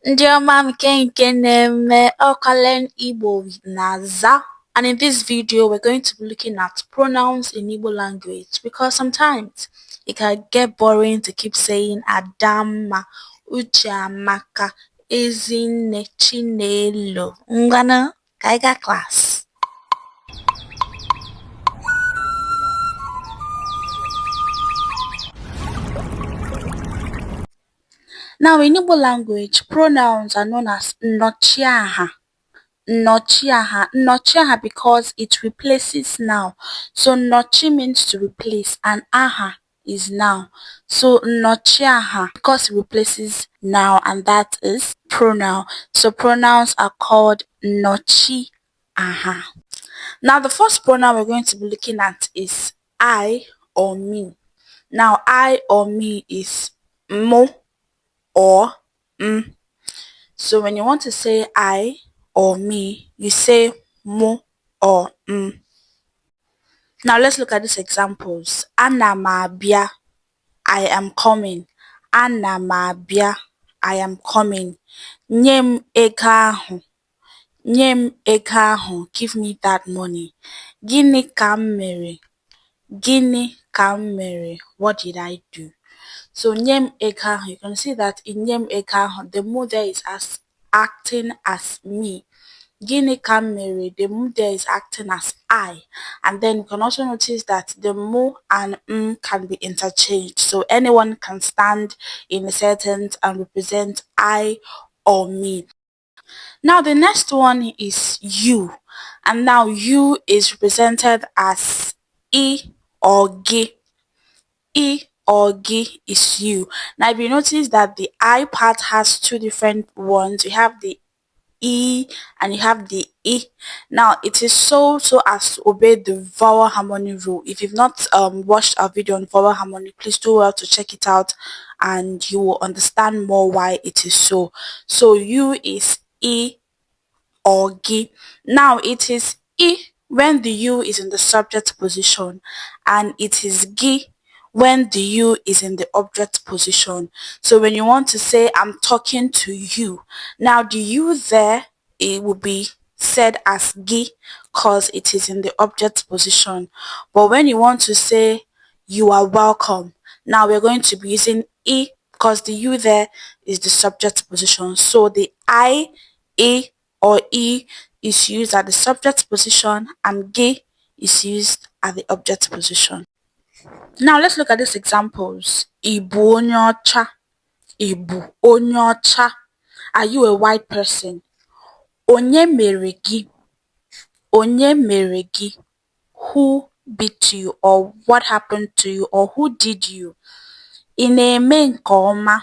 Ndị ọma m nke na-eme calling Igbo with Naza. And in this video, we're going to be looking at pronouns in Igbo language because sometimes it can get boring to keep saying Adamma, Uchiamaka, Ezinne, Chinelo. Ngwana, Kaiga class. Now, in Igbo language, pronouns are known as nochiaha. Nochiaha because it replaces noun. So nochi means to replace and aha is noun. So nochiaha because it replaces noun and that is pronoun. So pronouns are called nochiaha. Now the first pronoun we're going to be looking at is I or me. Now I or me is mo or m. So when you want to say I or me, you say mo or m. Now let's look at these examples. Ana m abịa, I am coming. Ana m abịa, I am coming. Nye m ego ahụ. Nye m ego ahụ, give me that money. Gịnị ka m mere? Gịnị ka m mere? What did I do? So nyem ego ahụ, you can see that in nyem ego ahụ, the mood there is as acting as me. Gịnị ka m mere, the mood there is acting as I. And then you can also notice that the mo and can be interchanged. So anyone can stand in a sentence and represent I or me. Now the next one is you. And now you is represented as I or gi. I or gi is you. Now if you notice that the I part has two different ones, you have the E and you have the I. Now it is so as to obey the vowel harmony rule. If you've not watched our video on vowel harmony, please do well to check it out and you will understand more why it is so. So you is I or gi. Now it is I when the U is in the subject position and it is gi when the you is in the object position. So when you want to say I'm talking to you, now the you there, it will be said as gi because it is in the object position. But when you want to say you are welcome, now we're going to be using I because the you there is the subject position. So the I or I is used at the subject position and gi is used at the object position. Now let's look at these examples. Ibu onye ọcha. Ibu onye ọcha. Are you a white person? Onye mere gị. Onye mere gị. Who beat you or what happened to you or who did you? Ị na-eme nke ọma.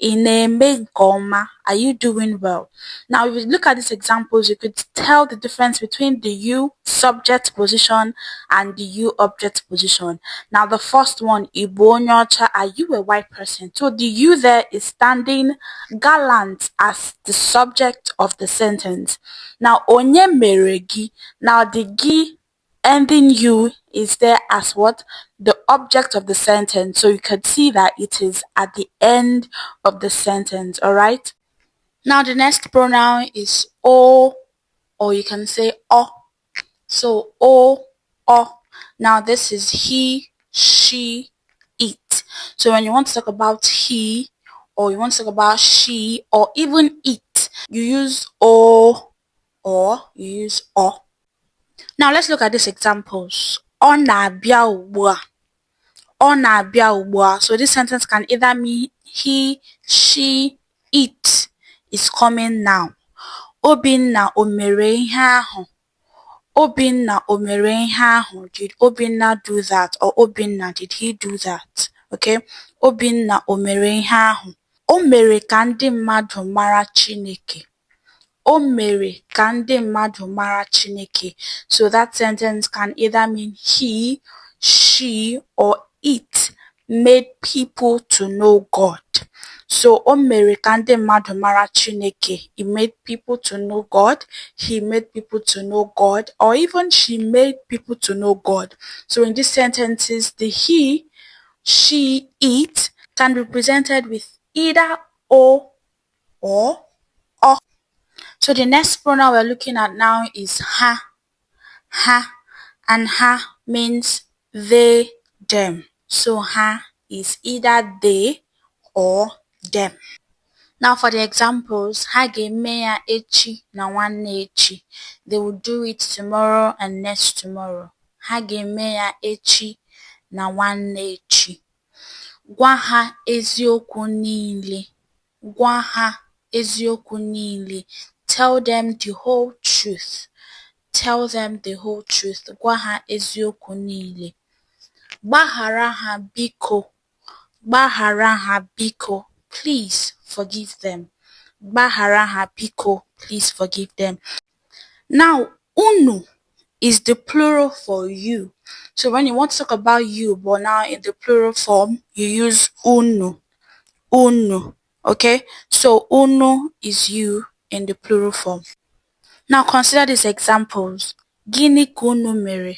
Ị na-eme nke ọma. Are you doing well? Now if you look at these examples, you could tell the difference between the you subject position and the you object position. Now the first one, Ibu onye ọcha, are you a white person? So the you there is standing gallant as the subject of the sentence. Now onye mere gị, now the gi ending you is there as what? The object of the sentence. So you can see that it is at the end of the sentence, all right? Now the next pronoun is o, or you can say o. So o. Now this is he, she, it. So when you want to talk about he, or you want to talk about she, or even it, you use o or you use o. Now let's look at these examples. Ọ na-abịa ugbu a. Ọ na-abịa ugbu a. So this sentence can either mean he, she, it is coming now. Obinna o mere ihe ahụ. Obinna o mere ihe ahụ. Did Obinna do that? Or Obinna, did he do that? Okay. Obinna o mere ihe ahụ. O mere ka ndị mmadụ mara Chineke. O mere ka ndị mmadụ mara Chineke. So that sentence can either mean he, she, or it made people to know God. So o mere ka ndị mmadụ mara Chineke. He made people to know God. He made people to know God. Or even she made people to know God. So in these sentences, the he, she, it can be presented with either o or o. So the next pronoun we're looking at now is ha. Ha, and ha means they, them. So ha is either they or them. Now for the examples, ha ga-eme ya echi na nwanne echi. They will do it tomorrow and next tomorrow. Ha ga-eme ya echi na nwanne echi. Gwa ha eziokwu niile. Gwa ha eziokwu niile. Tell them the whole truth. Tell them the whole truth. Gwa ha eziokwu niile. Gbaghara ha biko. Gbaghara ha biko. Please forgive them. Gbaghara ha biko. Please forgive them. Now, unu is the plural for you. So when you want to talk about you, but now in the plural form, you use unu. Unu. Okay? So unu is you in the plural form. Now consider these examples. Gịnị ka unu mere?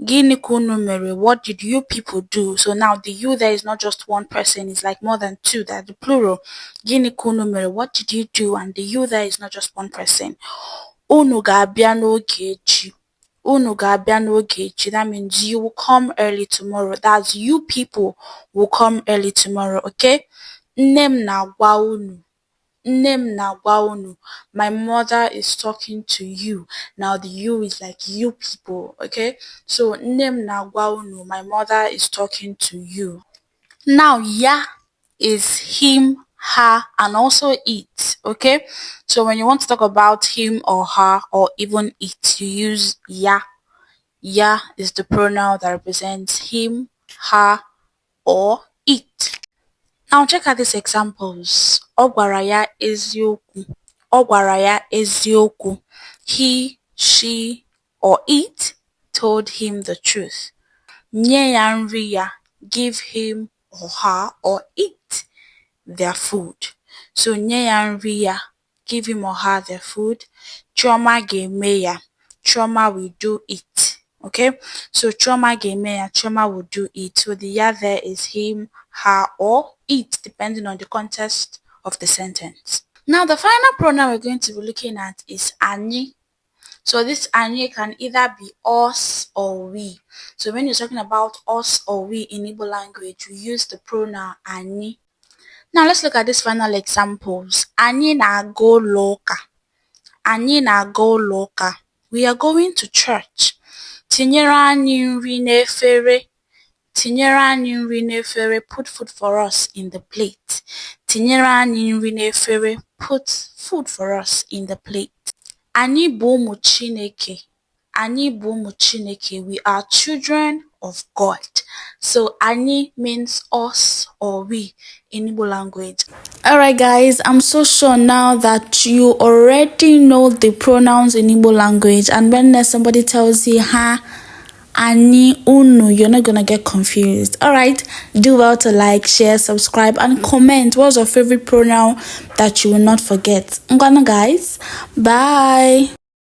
Gịnị ka unu mere? What did you people do? So now the you there is not just one person, it's like more than two. That's the plural. Gịnị ka unu mere? What did you do? And the you there is not just one person. Unu ga-abịa n'oge echi. Unu ga-abịa n'oge echi. That means you will come early tomorrow. That's you people will come early tomorrow. Okay? Nne m na-agwa unu. Nne m na-agwa unu. My mother is talking to you. Now the you is like you people, okay? So nne m na-agwa unu. My mother is talking to you. Now ya is him, her, and also it, okay? So when you want to talk about him or her or even it, you use ya. Ya is the pronoun that represents him, her, or it. Now check out these examples. Ọ gwara ya eziokwu. Ọ gwara ya eziokwu. He, she, or it told him the truth. Nye ya nri ya. Give him or her or it their food. So nye ya nri ya. Give him or her their food. Chioma ga-eme ya. Chioma will do it. Okay? So Chioma ga-eme ya. Chioma will do it. So the ya there is him, her, or it, depending on the context of the sentence. Now the final pronoun we're going to be looking at is Anyị. So this Anyị can either be us or we. So when you're talking about us or we in Igbo language, we use the pronoun Anyị. Now let's look at these final examples. Anyị na-aga ụlọ ụka. Anyị na-aga ụlọ ụka. We are going to church. Tinyere anyị nri n'efere. Tinyere anyị nri n'efere. Put food for us in the plate. Tinyere anyị nri n'efere. Put food for us in the plate. Anyị bụ ụmụ Chineke. Anyị bụ ụmụ Chineke. We are children of God. So Anyị means us or we in Igbo language. Alright guys, I'm so sure now that you already know the pronouns in Igbo language, and when somebody tells you ha, Anyị, unu, you're not gonna get confused. Alright, do well to like, share, subscribe, and comment what's your favorite pronoun that you will not forget. Ngwana guys, bye.